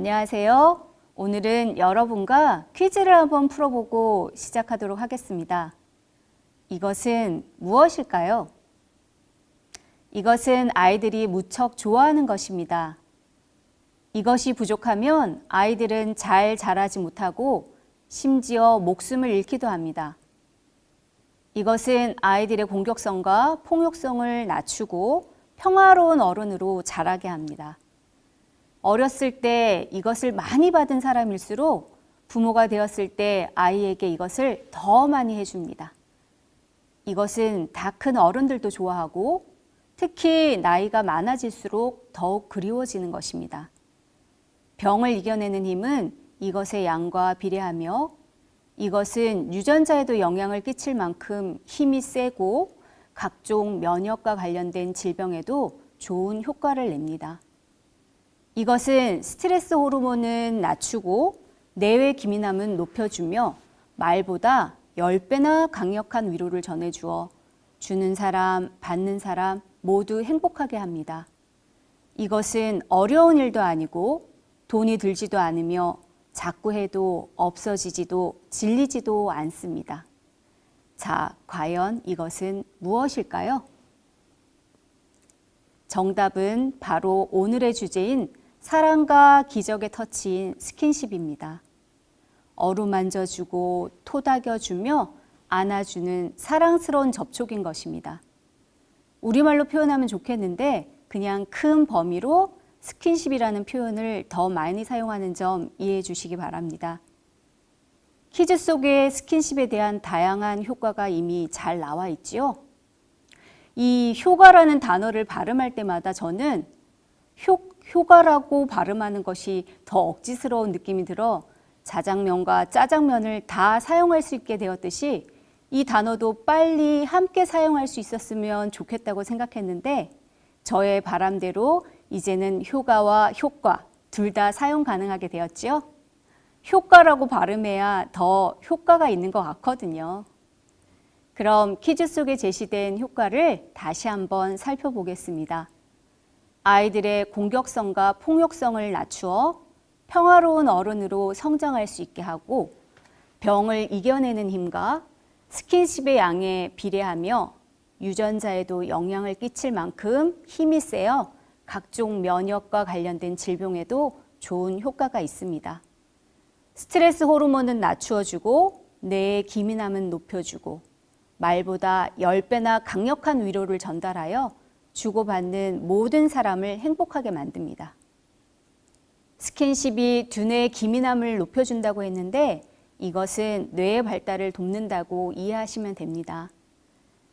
안녕하세요. 오늘은 여러분과 퀴즈를 한번 풀어보고 시작하도록 하겠습니다. 이것은 무엇일까요? 이것은 아이들이 무척 좋아하는 것입니다. 이것이 부족하면 아이들은 잘 자라지 못하고 심지어 목숨을 잃기도 합니다. 이것은 아이들의 공격성과 폭력성을 낮추고 평화로운 어른으로 자라게 합니다. 어렸을 때 이것을 많이 받은 사람일수록 부모가 되었을 때 아이에게 이것을 더 많이 해줍니다. 이것은 다 큰 어른들도 좋아하고 특히 나이가 많아질수록 더욱 그리워지는 것입니다. 병을 이겨내는 힘은 이것의 양과 비례하며 이것은 유전자에도 영향을 끼칠 만큼 힘이 세고 각종 면역과 관련된 질병에도 좋은 효과를 냅니다. 이것은 스트레스 호르몬은 낮추고 뇌의 기민함은 높여주며 말보다 10배나 강력한 위로를 전해주어 주는 사람, 받는 사람 모두 행복하게 합니다. 이것은 어려운 일도 아니고 돈이 들지도 않으며 자꾸 해도 없어지지도 질리지도 않습니다. 자, 과연 이것은 무엇일까요? 정답은 바로 오늘의 주제인 사랑과 기적의 터치인 스킨십입니다. 어루만져주고 토닥여주며 안아주는 사랑스러운 접촉인 것입니다. 우리말로 표현하면 좋겠는데 그냥 큰 범위로 스킨십이라는 표현을 더 많이 사용하는 점 이해해 주시기 바랍니다. 퀴즈 속에 스킨십에 대한 다양한 효과가 이미 잘 나와 있지요. 이 효과라는 단어를 발음할 때마다 저는 효과라고 발음하는 것이 더 억지스러운 느낌이 들어 자장면과 짜장면을 다 사용할 수 있게 되었듯이 이 단어도 빨리 함께 사용할 수 있었으면 좋겠다고 생각했는데 저의 바람대로 이제는 효과와 효과 둘 다 사용 가능하게 되었지요. 효과라고 발음해야 더 효과가 있는 것 같거든요. 그럼 퀴즈 속에 제시된 효과를 다시 한번 살펴보겠습니다. 아이들의 공격성과 폭력성을 낮추어 평화로운 어른으로 성장할 수 있게 하고 병을 이겨내는 힘과 스킨십의 양에 비례하며 유전자에도 영향을 끼칠 만큼 힘이 세어 각종 면역과 관련된 질병에도 좋은 효과가 있습니다. 스트레스 호르몬은 낮추어주고 뇌의 기민함은 높여주고 말보다 10배나 강력한 위로를 전달하여 주고받는 모든 사람을 행복하게 만듭니다. 스킨십이 두뇌의 기민함을 높여준다고 했는데 이것은 뇌의 발달을 돕는다고 이해하시면 됩니다.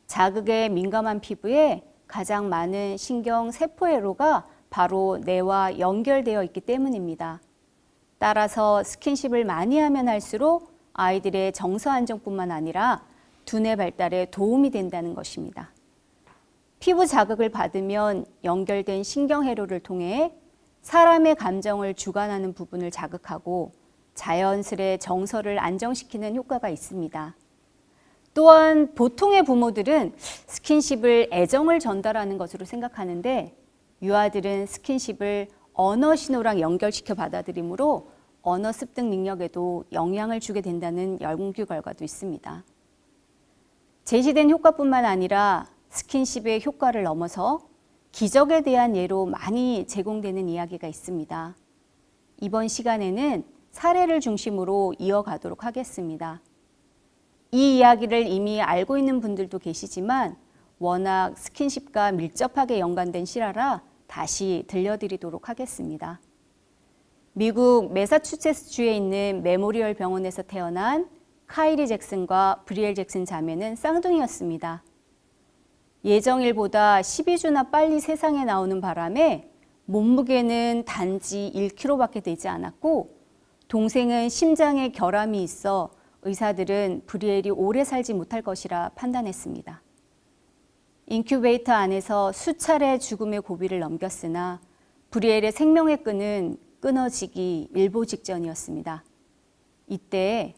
자극에 민감한 피부에 가장 많은 신경 세포회로가 바로 뇌와 연결되어 있기 때문입니다. 따라서 스킨십을 많이 하면 할수록 아이들의 정서 안정뿐만 아니라 두뇌 발달에 도움이 된다는 것입니다. 피부 자극을 받으면 연결된 신경회로를 통해 사람의 감정을 주관하는 부분을 자극하고 자연스레 정서를 안정시키는 효과가 있습니다. 또한 보통의 부모들은 스킨십을 애정을 전달하는 것으로 생각하는데 유아들은 스킨십을 언어 신호랑 연결시켜 받아들이므로 언어 습득 능력에도 영향을 주게 된다는 연구 결과도 있습니다. 제시된 효과뿐만 아니라 스킨십의 효과를 넘어서 기적에 대한 예로 많이 제공되는 이야기가 있습니다. 이번 시간에는 사례를 중심으로 이어가도록 하겠습니다. 이 이야기를 이미 알고 있는 분들도 계시지만 워낙 스킨십과 밀접하게 연관된 실화라 다시 들려드리도록 하겠습니다. 미국 매사추세츠주에 있는 메모리얼 병원에서 태어난 카이리 잭슨과 브리엘 잭슨 자매는 쌍둥이였습니다. 예정일보다 12주나 빨리 세상에 나오는 바람에 몸무게는 단지 1kg밖에 되지 않았고 동생은 심장에 결함이 있어 의사들은 브리엘이 오래 살지 못할 것이라 판단했습니다. 인큐베이터 안에서 수차례 죽음의 고비를 넘겼으나 브리엘의 생명의 끈은 끊어지기 일보 직전이었습니다. 이때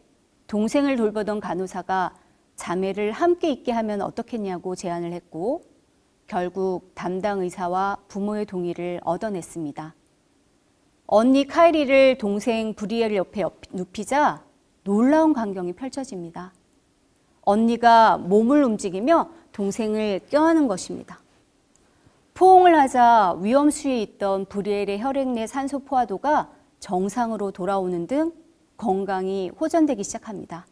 동생을 돌보던 간호사가 자매를 함께 있게 하면 어떻겠냐고 제안을 했고 결국 담당 의사와 부모의 동의를 얻어냈습니다. 언니 카이리를 동생 브리엘 옆에 눕히자 놀라운 광경이 펼쳐집니다. 언니가 몸을 움직이며 동생을 껴안은 것입니다. 포옹을 하자 위험 수위에 있던 브리엘의 혈액 내 산소 포화도가 정상으로 돌아오는 등 건강이 호전되기 시작합니다.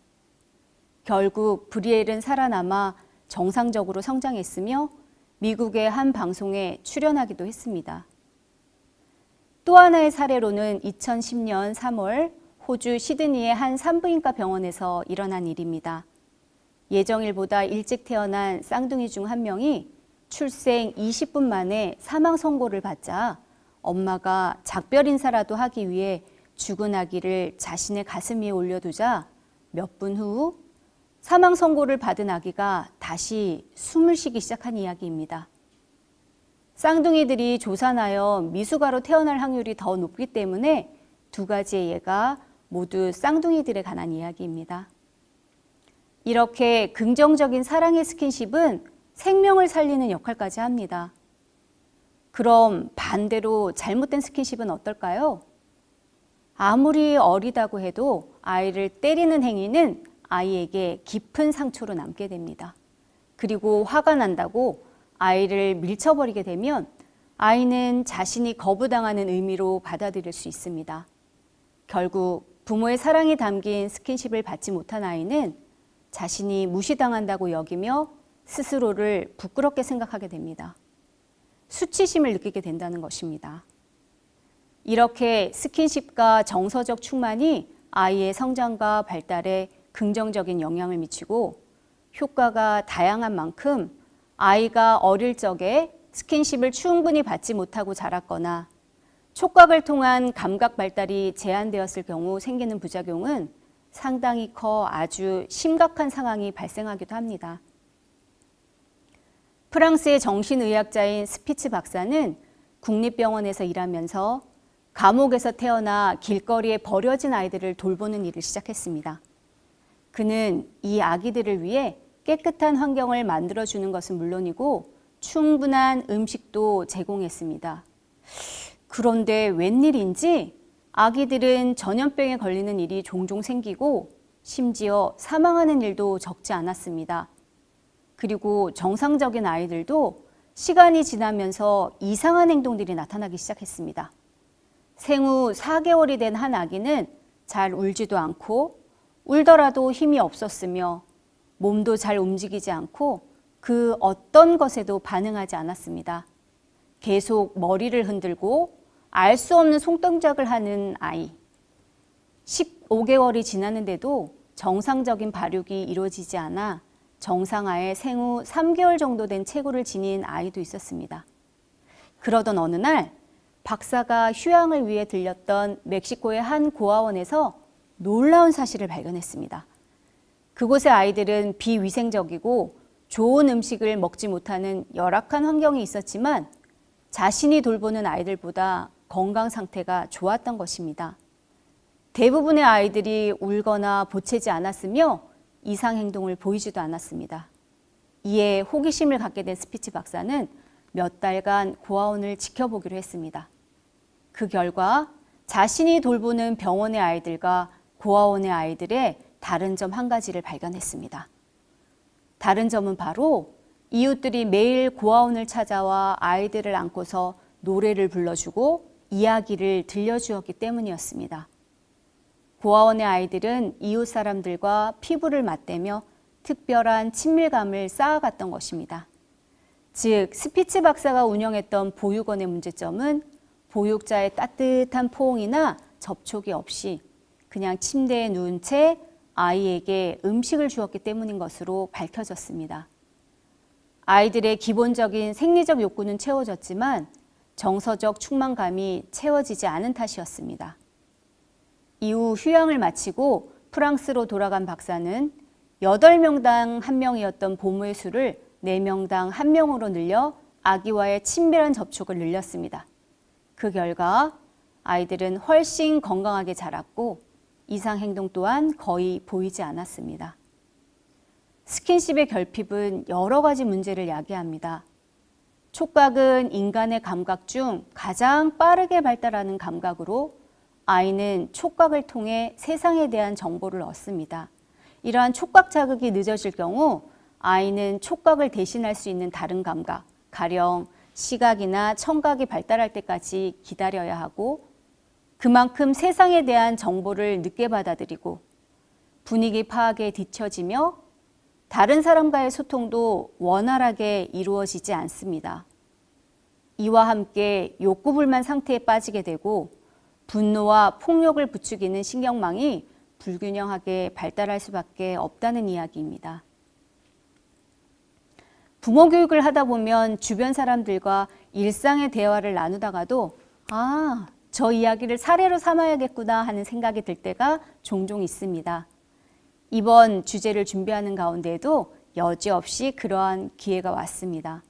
결국 브리엘은 살아남아 정상적으로 성장했으며 미국의 한 방송에 출연하기도 했습니다. 또 하나의 사례로는 2010년 3월 호주 시드니의 한 산부인과 병원에서 일어난 일입니다. 예정일보다 일찍 태어난 쌍둥이 중 한 명이 출생 20분 만에 사망 선고를 받자 엄마가 작별 인사라도 하기 위해 죽은 아기를 자신의 가슴 위에 올려두자 몇 분 후 사망 선고를 받은 아기가 다시 숨을 쉬기 시작한 이야기입니다. 쌍둥이들이 조산하여 미숙아로 태어날 확률이 더 높기 때문에 두 가지의 예가 모두 쌍둥이들에 관한 이야기입니다. 이렇게 긍정적인 사랑의 스킨십은 생명을 살리는 역할까지 합니다. 그럼 반대로 잘못된 스킨십은 어떨까요? 아무리 어리다고 해도 아이를 때리는 행위는 아이에게 깊은 상처로 남게 됩니다. 그리고 화가 난다고 아이를 밀쳐버리게 되면 아이는 자신이 거부당하는 의미로 받아들일 수 있습니다. 결국 부모의 사랑이 담긴 스킨십을 받지 못한 아이는 자신이 무시당한다고 여기며 스스로를 부끄럽게 생각하게 됩니다. 수치심을 느끼게 된다는 것입니다. 이렇게 스킨십과 정서적 충만이 아이의 성장과 발달에 긍정적인 영향을 미치고 효과가 다양한 만큼 아이가 어릴 적에 스킨십을 충분히 받지 못하고 자랐거나 촉각을 통한 감각 발달이 제한되었을 경우 생기는 부작용은 상당히 커 아주 심각한 상황이 발생하기도 합니다. 프랑스의 정신의학자인 스피츠 박사는 국립병원에서 일하면서 감옥에서 태어나 길거리에 버려진 아이들을 돌보는 일을 시작했습니다. 그는 이 아기들을 위해 깨끗한 환경을 만들어주는 것은 물론이고 충분한 음식도 제공했습니다. 그런데 웬일인지 아기들은 전염병에 걸리는 일이 종종 생기고 심지어 사망하는 일도 적지 않았습니다. 그리고 정상적인 아이들도 시간이 지나면서 이상한 행동들이 나타나기 시작했습니다. 생후 4개월이 된 한 아기는 잘 울지도 않고 울더라도 힘이 없었으며 몸도 잘 움직이지 않고 그 어떤 것에도 반응하지 않았습니다. 계속 머리를 흔들고 알 수 없는 손동작을 하는 아이. 15개월이 지났는데도 정상적인 발육이 이루어지지 않아 정상아의 생후 3개월 정도 된 체구를 지닌 아이도 있었습니다. 그러던 어느 날 박사가 휴양을 위해 들렸던 멕시코의 한 고아원에서 놀라운 사실을 발견했습니다. 그곳의 아이들은 비위생적이고 좋은 음식을 먹지 못하는 열악한 환경이 있었지만 자신이 돌보는 아이들보다 건강 상태가 좋았던 것입니다. 대부분의 아이들이 울거나 보채지 않았으며 이상 행동을 보이지도 않았습니다. 이에 호기심을 갖게 된 스피츠 박사는 몇 달간 고아원을 지켜보기로 했습니다. 그 결과 자신이 돌보는 병원의 아이들과 고아원의 아이들의 다른 점 한 가지를 발견했습니다. 다른 점은 바로 이웃들이 매일 고아원을 찾아와 아이들을 안고서 노래를 불러주고 이야기를 들려주었기 때문이었습니다. 고아원의 아이들은 이웃 사람들과 피부를 맞대며 특별한 친밀감을 쌓아갔던 것입니다. 즉, 스피츠 박사가 운영했던 보육원의 문제점은 보육자의 따뜻한 포옹이나 접촉이 없이 그냥 침대에 누운 채 아이에게 음식을 주었기 때문인 것으로 밝혀졌습니다. 아이들의 기본적인 생리적 욕구는 채워졌지만 정서적 충만감이 채워지지 않은 탓이었습니다. 이후 휴양을 마치고 프랑스로 돌아간 박사는 8명당 1명이었던 보모의 수를 4명당 1명으로 늘려 아기와의 친밀한 접촉을 늘렸습니다. 그 결과 아이들은 훨씬 건강하게 자랐고 이상 행동 또한 거의 보이지 않았습니다. 스킨십의 결핍은 여러 가지 문제를 야기합니다. 촉각은 인간의 감각 중 가장 빠르게 발달하는 감각으로 아이는 촉각을 통해 세상에 대한 정보를 얻습니다. 이러한 촉각 자극이 늦어질 경우 아이는 촉각을 대신할 수 있는 다른 감각, 가령 시각이나 청각이 발달할 때까지 기다려야 하고 그만큼 세상에 대한 정보를 늦게 받아들이고 분위기 파악에 뒤처지며 다른 사람과의 소통도 원활하게 이루어지지 않습니다. 이와 함께 욕구불만 상태에 빠지게 되고 분노와 폭력을 부추기는 신경망이 불균형하게 발달할 수밖에 없다는 이야기입니다. 부모 교육을 하다 보면 주변 사람들과 일상의 대화를 나누다가도 저 이야기를 사례로 삼아야겠구나 하는 생각이 들 때가 종종 있습니다. 이번 주제를 준비하는 가운데에도 여지없이 그러한 기회가 왔습니다.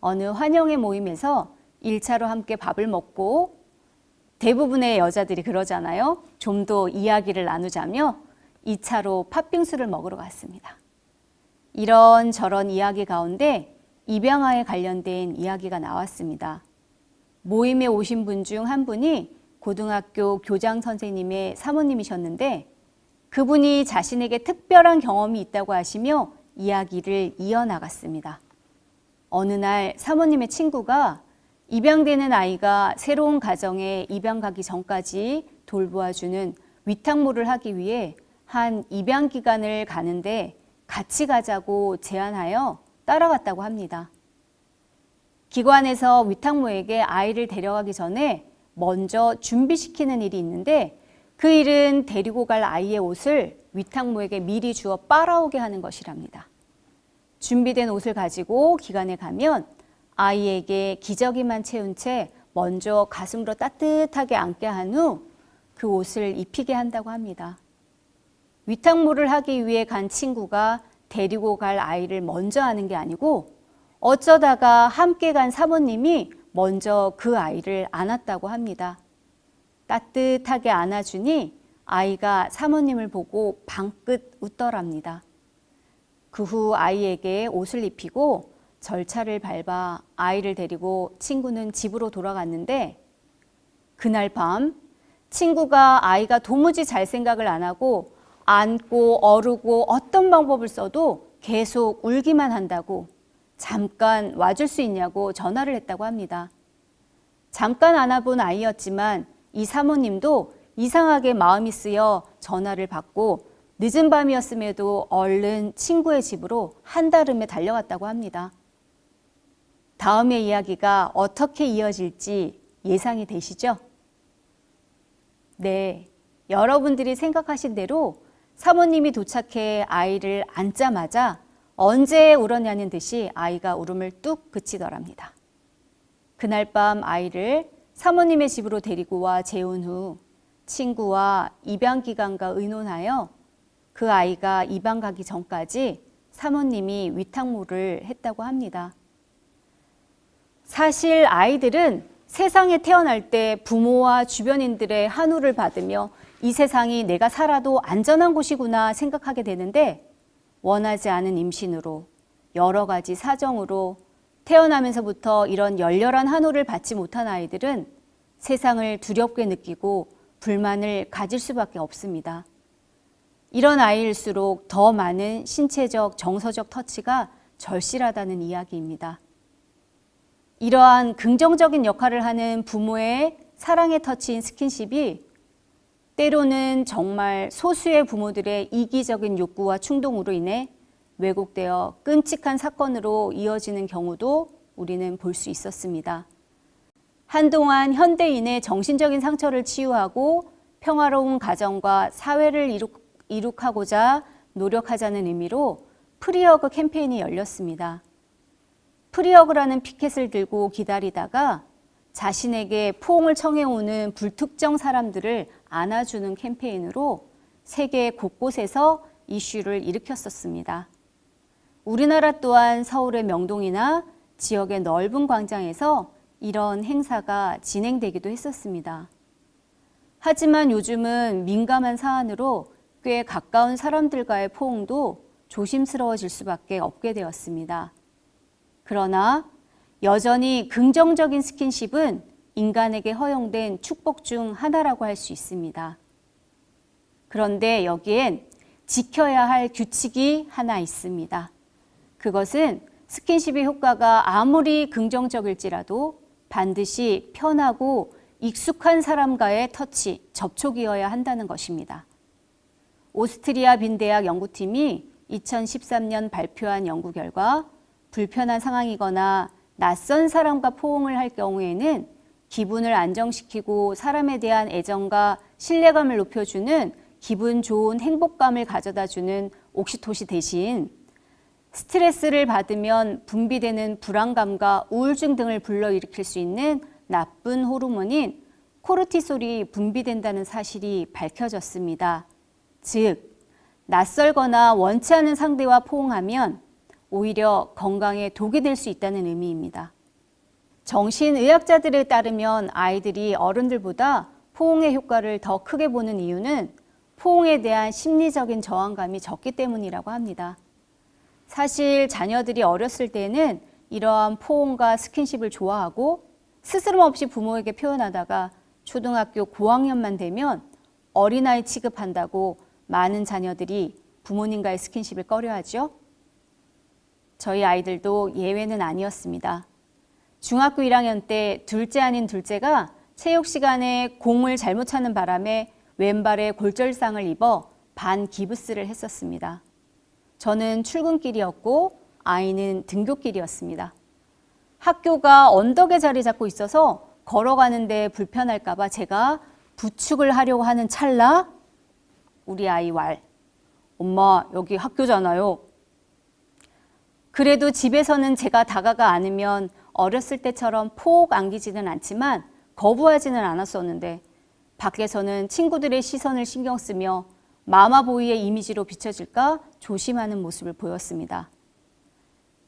어느 환영회 모임에서 1차로 함께 밥을 먹고 대부분의 여자들이 그러잖아요. 좀 더 이야기를 나누자며 2차로 팥빙수를 먹으러 갔습니다. 이런저런 이야기 가운데 입양아에 관련된 이야기가 나왔습니다. 모임에 오신 분 중 한 분이 고등학교 교장 선생님의 사모님이셨는데 그분이 자신에게 특별한 경험이 있다고 하시며 이야기를 이어나갔습니다. 어느 날 사모님의 친구가 입양되는 아이가 새로운 가정에 입양 가기 전까지 돌보아주는 위탁모를 하기 위해 한 입양 기관을 가는데 같이 가자고 제안하여 따라갔다고 합니다. 기관에서 위탁모에게 아이를 데려가기 전에 먼저 준비시키는 일이 있는데 그 일은 데리고 갈 아이의 옷을 위탁모에게 미리 주어 빨아오게 하는 것이랍니다. 준비된 옷을 가지고 기관에 가면 아이에게 기저귀만 채운 채 먼저 가슴으로 따뜻하게 안게 한 후 그 옷을 입히게 한다고 합니다. 위탁모를 하기 위해 간 친구가 데리고 갈 아이를 먼저 아는 게 아니고 어쩌다가 함께 간 사모님이 먼저 그 아이를 안았다고 합니다. 따뜻하게 안아주니 아이가 사모님을 보고 방긋 웃더랍니다. 그 후 아이에게 옷을 입히고 절차를 밟아 아이를 데리고 친구는 집으로 돌아갔는데 그날 밤 친구가 아이가 도무지 잘 생각을 안 하고 안고 어르고 어떤 방법을 써도 계속 울기만 한다고 잠깐 와줄 수 있냐고 전화를 했다고 합니다. 잠깐 안아본 아이였지만 이 사모님도 이상하게 마음이 쓰여 전화를 받고 늦은 밤이었음에도 얼른 친구의 집으로 한달음에 달려갔다고 합니다. 다음의 이야기가 어떻게 이어질지 예상이 되시죠? 네, 여러분들이 생각하신 대로 사모님이 도착해 아이를 안자마자 언제 울었냐는 듯이 아이가 울음을 뚝 그치더랍니다. 그날 밤 아이를 사모님의 집으로 데리고 와 재운 후 친구와 입양기관과 의논하여 그 아이가 입양 가기 전까지 사모님이 위탁모를 했다고 합니다. 사실 아이들은 세상에 태어날 때 부모와 주변인들의 한우를 받으며 이 세상이 내가 살아도 안전한 곳이구나 생각하게 되는데 원하지 않은 임신으로 여러 가지 사정으로 태어나면서부터 이런 열렬한 한우를 받지 못한 아이들은 세상을 두렵게 느끼고 불만을 가질 수밖에 없습니다. 이런 아이일수록 더 많은 신체적, 정서적 터치가 절실하다는 이야기입니다. 이러한 긍정적인 역할을 하는 부모의 사랑의 터치인 스킨십이 때로는 정말 소수의 부모들의 이기적인 욕구와 충동으로 인해 왜곡되어 끔찍한 사건으로 이어지는 경우도 우리는 볼 수 있었습니다. 한동안 현대인의 정신적인 상처를 치유하고 평화로운 가정과 사회를 이룩하고자 노력하자는 의미로 프리허그 캠페인이 열렸습니다. 프리허그라는 피켓을 들고 기다리다가 자신에게 포옹을 청해오는 불특정 사람들을 안아주는 캠페인으로 세계 곳곳에서 이슈를 일으켰었습니다. 우리나라 또한 서울의 명동이나 지역의 넓은 광장에서 이런 행사가 진행되기도 했었습니다. 하지만 요즘은 민감한 사안으로 꽤 가까운 사람들과의 포옹도 조심스러워질 수밖에 없게 되었습니다. 그러나 여전히 긍정적인 스킨십은 인간에게 허용된 축복 중 하나라고 할 수 있습니다. 그런데 여기엔 지켜야 할 규칙이 하나 있습니다. 그것은 스킨십의 효과가 아무리 긍정적일지라도 반드시 편하고 익숙한 사람과의 터치, 접촉이어야 한다는 것입니다. 오스트리아 빈대학 연구팀이 2013년 발표한 연구 결과 불편한 상황이거나 낯선 사람과 포옹을 할 경우에는 기분을 안정시키고 사람에 대한 애정과 신뢰감을 높여주는 기분 좋은 행복감을 가져다주는 옥시토신 대신 스트레스를 받으면 분비되는 불안감과 우울증 등을 불러일으킬 수 있는 나쁜 호르몬인 코르티솔이 분비된다는 사실이 밝혀졌습니다. 즉, 낯설거나 원치 않은 상대와 포옹하면 오히려 건강에 독이 될 수 있다는 의미입니다. 정신의학자들에 따르면 아이들이 어른들보다 포옹의 효과를 더 크게 보는 이유는 포옹에 대한 심리적인 저항감이 적기 때문이라고 합니다. 사실 자녀들이 어렸을 때는 이러한 포옹과 스킨십을 좋아하고 스스럼 없이 부모에게 표현하다가 초등학교 고학년만 되면 어린아이 취급한다고 많은 자녀들이 부모님과의 스킨십을 꺼려하죠. 저희 아이들도 예외는 아니었습니다. 중학교 1학년 때 둘째 아닌 둘째가 체육 시간에 공을 잘못 차는 바람에 왼발에 골절상을 입어 반기부스를 했었습니다. 저는 출근길이었고 아이는 등굣길이었습니다. 학교가 언덕에 자리 잡고 있어서 걸어가는데 불편할까 봐 제가 부축을 하려고 하는 찰나 우리 아이 왈, 엄마 여기 학교잖아요. 그래도 집에서는 제가 다가가 않으면 어렸을 때처럼 폭 안기지는 않지만 거부하지는 않았었는데 밖에서는 친구들의 시선을 신경 쓰며 마마보이의 이미지로 비춰질까 조심하는 모습을 보였습니다.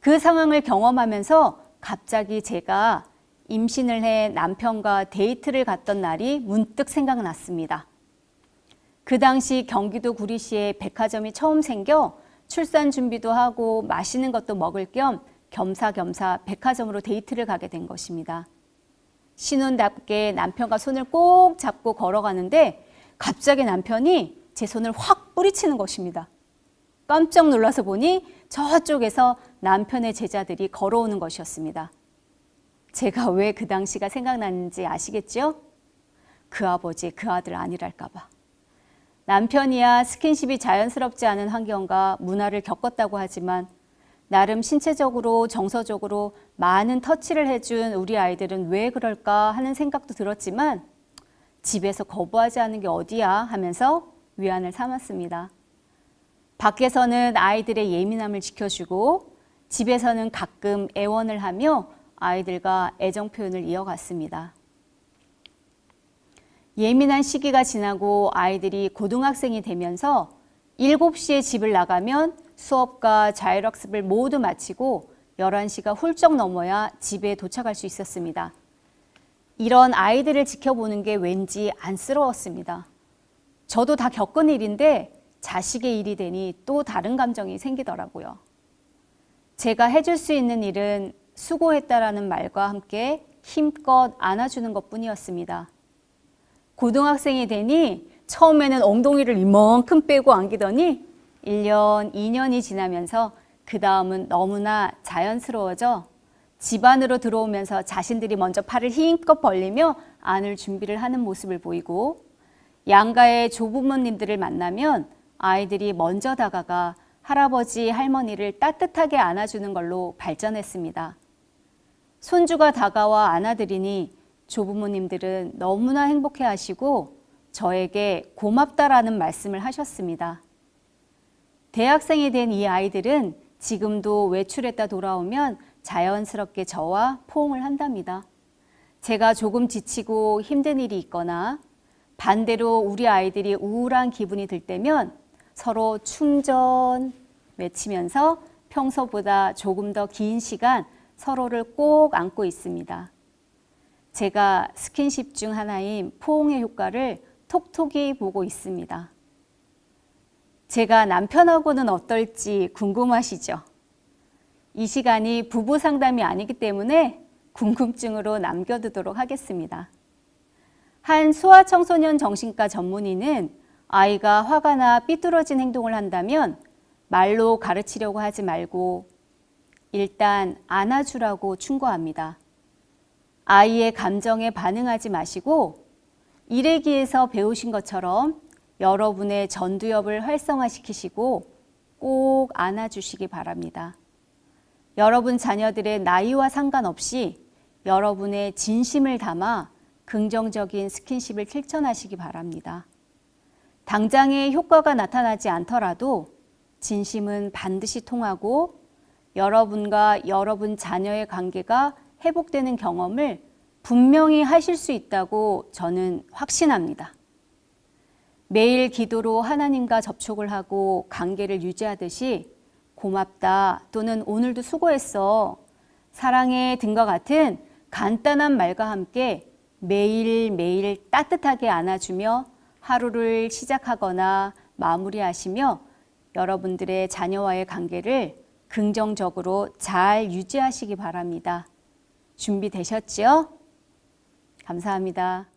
그 상황을 경험하면서 갑자기 제가 임신을 해 남편과 데이트를 갔던 날이 문득 생각났습니다. 그 당시 경기도 구리시에 백화점이 처음 생겨 출산 준비도 하고 맛있는 것도 먹을 겸 겸사겸사 백화점으로 데이트를 가게 된 것입니다. 신혼답게 남편과 손을 꼭 잡고 걸어가는데 갑자기 남편이 제 손을 확 뿌리치는 것입니다. 깜짝 놀라서 보니 저쪽에서 남편의 제자들이 걸어오는 것이었습니다. 제가 왜 그 당시가 생각났는지 아시겠죠? 그 아버지, 그 아들 아니랄까 봐. 남편이야 스킨십이 자연스럽지 않은 환경과 문화를 겪었다고 하지만 나름 신체적으로 정서적으로 많은 터치를 해준 우리 아이들은 왜 그럴까 하는 생각도 들었지만 집에서 거부하지 않는 게 어디야 하면서 위안을 삼았습니다. 밖에서는 아이들의 예민함을 지켜주고 집에서는 가끔 애원을 하며 아이들과 애정 표현을 이어갔습니다. 예민한 시기가 지나고 아이들이 고등학생이 되면서 7시에 집을 나가면 수업과 자율학습을 모두 마치고 11시가 훌쩍 넘어야 집에 도착할 수 있었습니다. 이런 아이들을 지켜보는 게 왠지 안쓰러웠습니다. 저도 다 겪은 일인데 자식의 일이 되니 또 다른 감정이 생기더라고요. 제가 해줄 수 있는 일은 수고했다라는 말과 함께 힘껏 안아주는 것뿐이었습니다. 고등학생이 되니 처음에는 엉덩이를 이만큼 빼고 안기더니 1년, 2년이 지나면서 그 다음은 너무나 자연스러워져 집 안으로 들어오면서 자신들이 먼저 팔을 힘껏 벌리며 안을 준비를 하는 모습을 보이고 양가의 조부모님들을 만나면 아이들이 먼저 다가가 할아버지, 할머니를 따뜻하게 안아주는 걸로 발전했습니다. 손주가 다가와 안아드리니 조부모님들은 너무나 행복해하시고 저에게 고맙다라는 말씀을 하셨습니다. 대학생이 된 이 아이들은 지금도 외출했다 돌아오면 자연스럽게 저와 포옹을 한답니다. 제가 조금 지치고 힘든 일이 있거나 반대로 우리 아이들이 우울한 기분이 들 때면 서로 충전 외치면서 평소보다 조금 더 긴 시간 서로를 꼭 안고 있습니다. 제가 스킨십 중 하나인 포옹의 효과를 톡톡히 보고 있습니다. 제가 남편하고는 어떨지 궁금하시죠? 이 시간이 부부 상담이 아니기 때문에 궁금증으로 남겨두도록 하겠습니다. 한 소아청소년 정신과 전문의는 아이가 화가 나 삐뚤어진 행동을 한다면 말로 가르치려고 하지 말고 일단 안아주라고 충고합니다. 아이의 감정에 반응하지 마시고 일회기에서 배우신 것처럼 여러분의 전두엽을 활성화시키시고 꼭 안아주시기 바랍니다. 여러분 자녀들의 나이와 상관없이 여러분의 진심을 담아 긍정적인 스킨십을 실천하시기 바랍니다. 당장의 효과가 나타나지 않더라도 진심은 반드시 통하고 여러분과 여러분 자녀의 관계가 회복되는 경험을 분명히 하실 수 있다고 저는 확신합니다. 매일 기도로 하나님과 접촉을 하고 관계를 유지하듯이 고맙다 또는 오늘도 수고했어, 사랑해 등과 같은 간단한 말과 함께 매일매일 따뜻하게 안아주며 하루를 시작하거나 마무리하시며 여러분들의 자녀와의 관계를 긍정적으로 잘 유지하시기 바랍니다. 준비되셨지요? 감사합니다.